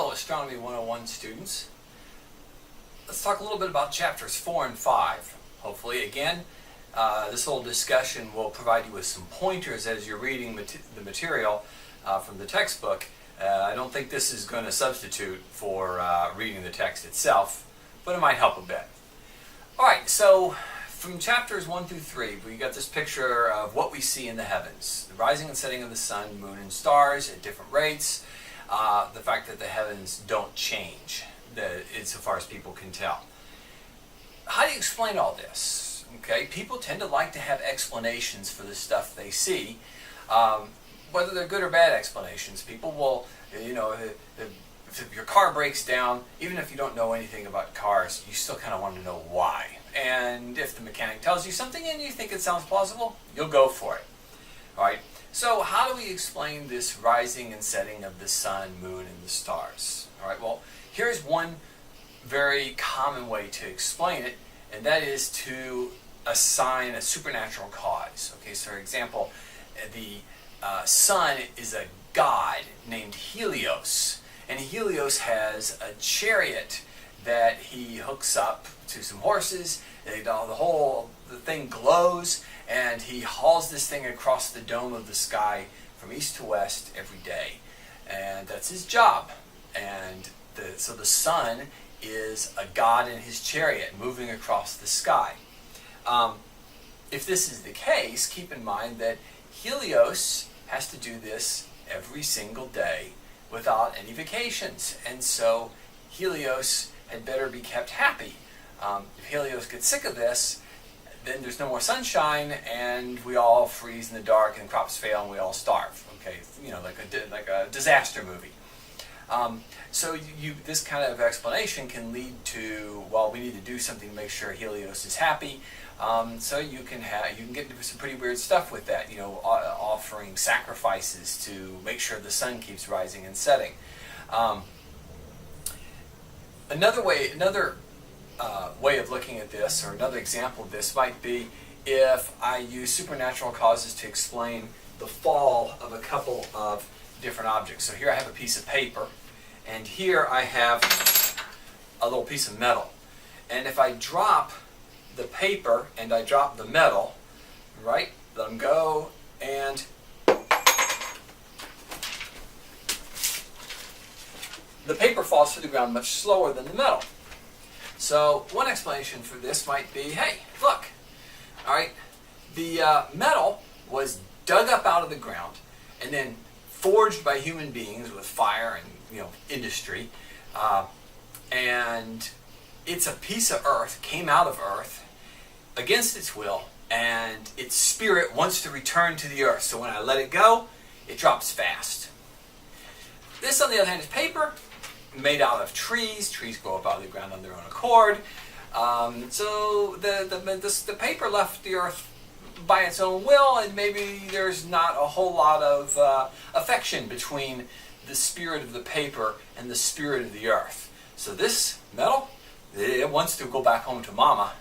Hello, Astronomy 101 students. Let's talk a little bit about chapters 4 and 5. Hopefully, again, this little discussion will provide you with some pointers as you're reading the material from the textbook. I don't think this is going to substitute for reading the text itself, but it might help a bit. Alright, so from chapters 1 through 3, we got this picture of what we see in the heavens. The rising and setting of the sun, moon, and stars at different rates. The fact that the heavens don't change, insofar as people can tell. How do you explain all this? Okay, people tend to like to have explanations for the stuff they see, whether they're good or bad explanations. People will, if your car breaks down, even if you don't know anything about cars, you still kind of want to know why. And if the mechanic tells you something and you think it sounds plausible, you'll go for it. All right. So how do we explain this rising and setting of the sun, moon, and the stars? All right, well, here's one very common way to explain it, and that is to assign a supernatural cause. Okay, so for example, the sun is a god named Helios, and Helios has a chariot that he hooks up to some horses. The thing glows, and he hauls this thing across the dome of the sky from east to west every day, and that's his job. And so the sun is a god in his chariot moving across the sky. If this is the case, keep in mind that Helios has to do this every single day without any vacations, and so Helios had better be kept happy. If Helios gets sick of this, then there's no more sunshine, and we all freeze in the dark, and crops fail, and we all starve. Okay, like a disaster movie. So this kind of explanation can lead to, well, we need to do something to make sure Helios is happy. So you can get into some pretty weird stuff with that. Offering sacrifices to make sure the sun keeps rising and setting. Another way of looking at this, or another example of this, might be if I use supernatural causes to explain the fall of a couple of different objects. So here I have a piece of paper, and here I have a little piece of metal. And if I drop the paper and I drop the metal, right, let them go, and the paper falls to the ground much slower than the metal. So one explanation for this might be, hey, look, all right, the metal was dug up out of the ground and then forged by human beings with fire and industry, and it's a piece of earth, came out of earth against its will, and its spirit wants to return to the earth. So when I let it go, it drops fast. This, on the other hand, is paper, made out of trees. Trees grow up out of the ground on their own accord. So the paper left the earth by its own will, and maybe there's not a whole lot of affection between the spirit of the paper and the spirit of the earth. So this metal, it wants to go back home to mama.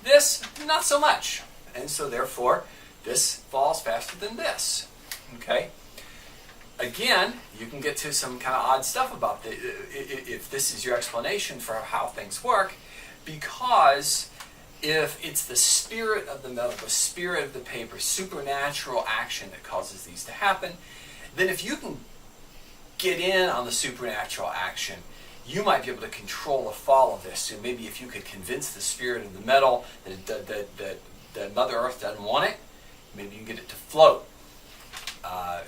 This, not so much. And so therefore, this falls faster than this. Okay? Again, you can get to some kind of odd stuff about if this is your explanation for how things work, because if it's the spirit of the metal, the spirit of the paper, supernatural action that causes these to happen, then if you can get in on the supernatural action, you might be able to control the fall of this. So maybe if you could convince the spirit of the metal that Mother Earth doesn't want it, maybe you can get it to float.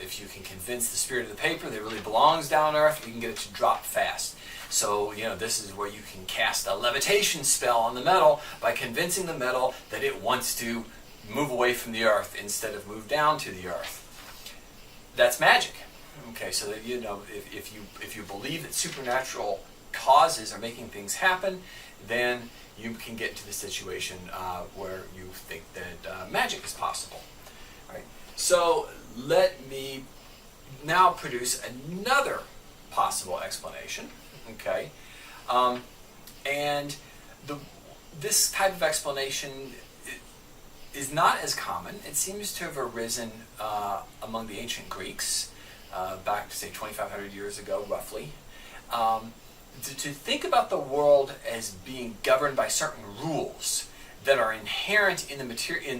If you can convince the spirit of the paper that it really belongs down Earth, you can get it to drop fast. So, this is where you can cast a levitation spell on the metal by convincing the metal that it wants to move away from the Earth instead of move down to the Earth. That's magic. Okay, so that, if you believe that supernatural causes are making things happen, then you can get into the situation where you think that magic is possible. All right. So let me now produce another possible explanation. Okay, and this type of explanation is not as common. It seems to have arisen among the ancient Greeks back to say 2,500 years ago, roughly. to think about the world as being governed by certain rules that are inherent in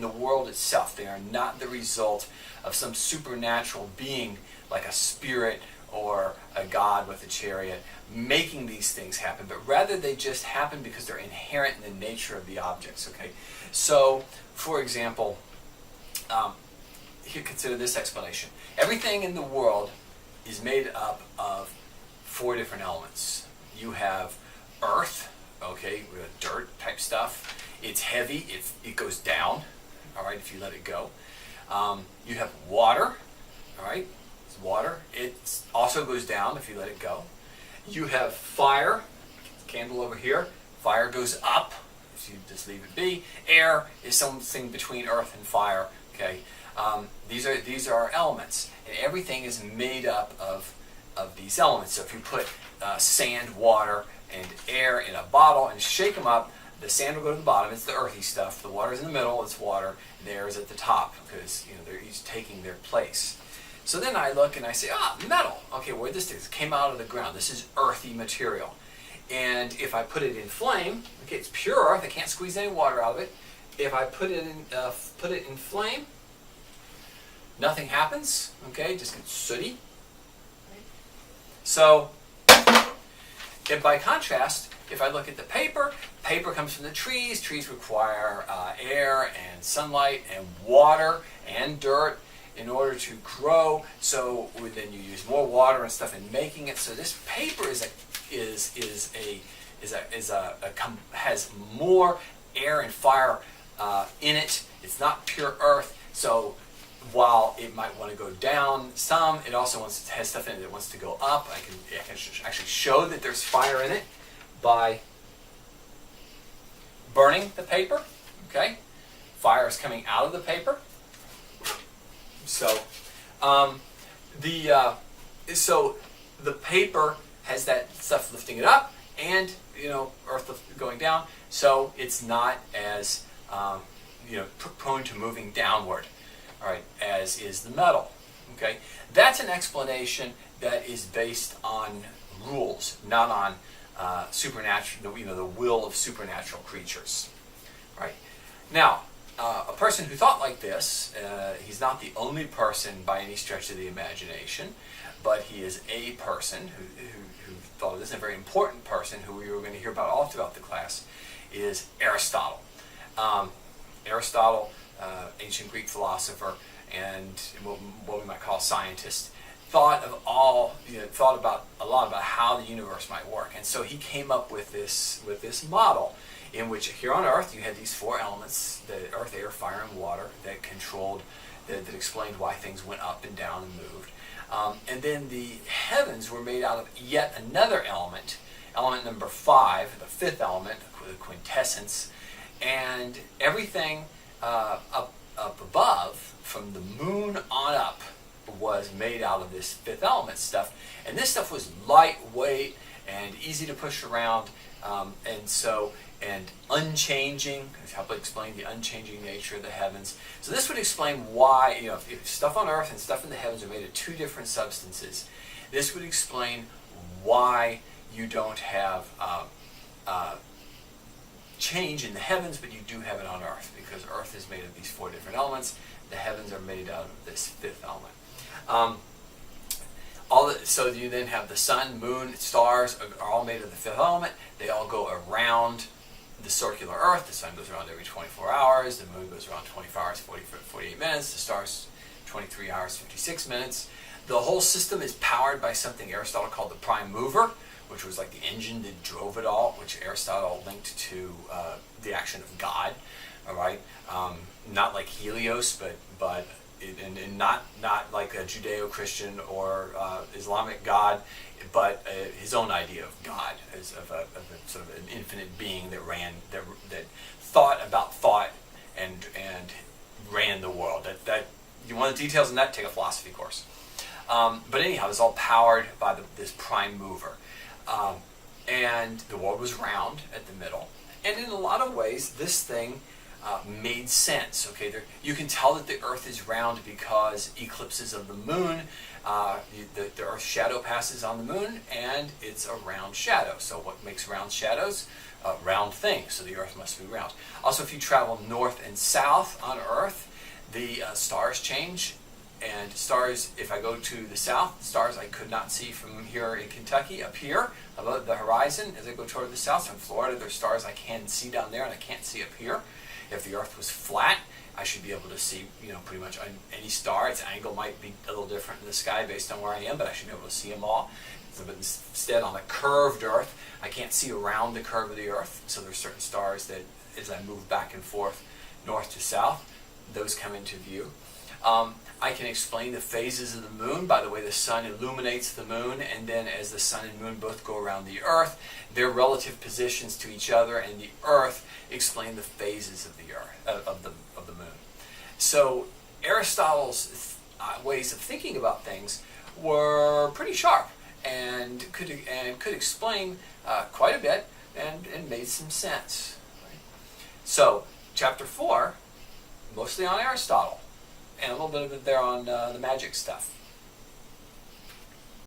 the world itself. They are not the result of some supernatural being like a spirit or a god with a chariot making these things happen, but rather they just happen because they're inherent in the nature of the objects. Okay, so for example, here, consider this explanation. Everything in the world is made up of 4 different elements. You have earth, okay, with dirt type stuff. It's heavy, it goes down, all right, if you let it go. You have water, all right, it's water. It also goes down if you let it go. You have fire, candle over here. Fire goes up if you just leave it be. Air is something between earth and fire, okay. These are elements, and everything is made up of these elements. So if you put sand, water, and air in a bottle and shake them up, the sand will go to the bottom. It's the earthy stuff. The water is in the middle. It's water. And the air is at the top because they're each taking their place. So then I look and I say, metal. Okay, where this is? It came out of the ground. This is earthy material. And if I put it in flame, okay, it's pure earth. I can't squeeze any water out of it. If I put it in flame, nothing happens. Okay, just gets sooty. So, and by contrast, if I look at the paper, paper comes from the trees. Trees require air and sunlight and water and dirt in order to grow. So then you use more water and stuff in making it. So this paper has more air and fire in it. It's not pure earth. So while it might want to go down some, it also has stuff in it that wants to go up. I can actually show that there's fire in it by burning the paper. Okay, fire is coming out of the paper. So the paper has that stuff lifting it up, and earth going down. So it's not as prone to moving downward. All right, as is the metal. Okay, that's an explanation that is based on rules, not on supernatural. The will of supernatural creatures. All right. Now, a person who thought like this, he's not the only person by any stretch of the imagination, but he is a person who thought of this, and a very important person who we were going to hear about all throughout the class, is Aristotle. Aristotle, ancient Greek philosopher and what we might call scientist, thought about a lot about how the universe might work, and so he came up with this model in which here on Earth you had these 4 elements: the earth, air, fire, and water that explained why things went up and down and moved, and then the heavens were made out of yet another element number 5, the 5th element, the quintessence, and everything up above, from the moon on up, was made out of this 5th element stuff. And this stuff was lightweight and easy to push around, and unchanging. To help explain the unchanging nature of the heavens. So this would explain why, if stuff on Earth and stuff in the heavens are made of 2 different substances, this would explain why you don't have change in the heavens, but you do have it on Earth, because Earth is made of these 4 different elements. The heavens are made out of this 5th element. So you then have the sun, moon, stars are all made of the 5th element. They all go around the circular Earth. The sun goes around every 24 hours. The moon goes around 24 hours, 48 minutes. The stars, 23 hours, 56 minutes. The whole system is powered by something Aristotle called the prime mover, which was like the engine that drove it all, which Aristotle linked to the action of God. All right, not like Helios, but not like a Judeo-Christian or Islamic God, but his own idea of God as of a sort of an infinite being that thought about thought and ran the world. That you want the details on that? Take a philosophy course. But anyhow, it's all powered by this prime mover, and the world was round at the middle. And in a lot of ways, this thing made sense. Okay, you can tell that the Earth is round because eclipses of the moon, the Earth's shadow passes on the moon, and it's a round shadow. So what makes round shadows? Round things. So the Earth must be round. Also, if you travel north and south on Earth, the stars change. And stars, if I go to the south, stars I could not see from here in Kentucky, up here, above the horizon. As I go toward the south, from Florida, there's stars I can see down there and I can't see up here. If the Earth was flat, I should be able to see, pretty much any star. Its angle might be a little different in the sky based on where I am, but I should be able to see them all. But instead, on a curved Earth, I can't see around the curve of the Earth. So there's certain stars that, as I move back and forth, north to south, those come into view. I can explain the phases of the moon by the way the sun illuminates the moon, and then as the sun and moon both go around the Earth, their relative positions to each other and the Earth explain the phases of the Earth of the moon. So Aristotle's ways of thinking about things were pretty sharp and could explain quite a bit and made some sense. Right? So chapter 4, mostly on Aristotle. And a little bit of it there on the magic stuff.